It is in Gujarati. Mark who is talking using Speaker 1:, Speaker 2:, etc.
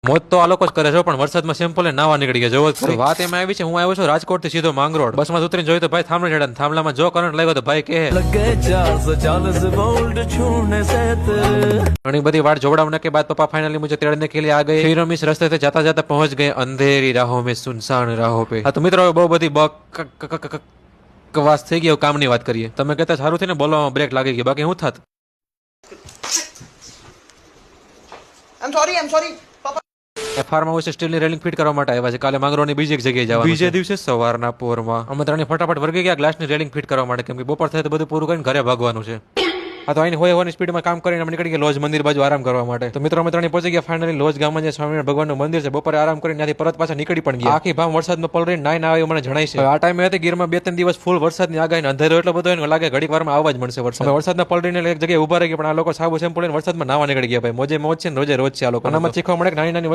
Speaker 1: મોજ તો આ લોકો જ કરે છે પણ વરસાદમાં સિમ્પલ નાવા નીકળી ગયા જોવો જ. વાત એમાં આવી છે, હું આવ્યો છું રાજકોટ થી સીધો માંગરોળ. બસમાં ઉતરીને જોયું તો ભાઈ થાંભલે ચડ્યા. થાંભલામાં જો કરંટ લાગ્યો તો ભાઈ કહે ઘણી બધી વાટ જોવડાવने के बाद पापा फाइनली मुझे तेड़ने के लिए आ गए. फिर हम इस रास्ते से जाता जाता पहुंच गए अंधेरी राहों में सुनसान राहों पे. હા તો મિત્રો બહુ બધી બકવાસ થઈ ગઈ. કામની વાત કરીએ. તમે કહેતા સારું થઈને બોલવામાં બ્રેક લાગી ગઈ, બાકી હું થાત.
Speaker 2: I'm sorry.
Speaker 1: ફાર્મ હાઉસ સ્ટીલની રેલિંગ ફિટ કરવા માટે આવ્યા છે. કાલે માંગરોળની બીજી એક જગ્યાએ જવાનું. બીજે દિવસે સવારના પોરમાં અમે ત્રણે ફટાફટ વર્ગી ગયા ગ્લાસની રેલિંગ ફિટ કરવા માટે, કેમ કે બપોર થાય તો બધું પૂરું કરીને ઘરે ભાગવાનું છે. હા તો અહીં હોવાની સ્પીડમાં કામ કરીને અમે નીકળી ગયા લોજ મંદિર બાજુ આરામ કરવા માટે. તો મિત્રો અમે ત્રણે પહોંચી ગયા ફાઇનલી લોજ ગામમાં, જે સ્વામિનારાયણ ભગવાનનું મંદિર છે. બપોરે આરામ કરીને ત્યાંથી પરત પાછા નીકળી પણ ગયા. આખી ભામ વરસાદમાં પલળીને નાઈ ના આવ્યું મને જણાય છે. આ ટાઈમે હતી ગીરમાં 2-3 દિવસ ફૂલ વરસાદની આગાહી, અંધેરો એટલો બધો એને લાગે ઘડીક વારમાં આવવા જ મળશે વરસાદ. અમે વરસાદના પલળીને એક જગ્યાએ ઉભા રહી ગયા, પણ આ લોકો સાબુ શેમ્પુ લઈને વરસાદમાં નાવા નીકળી ગયા. ભાઈ મોજે મોજ છે ને રોજે રોજ છે આ લોકો. આનામાં શીખવા મળે કે નાની નાની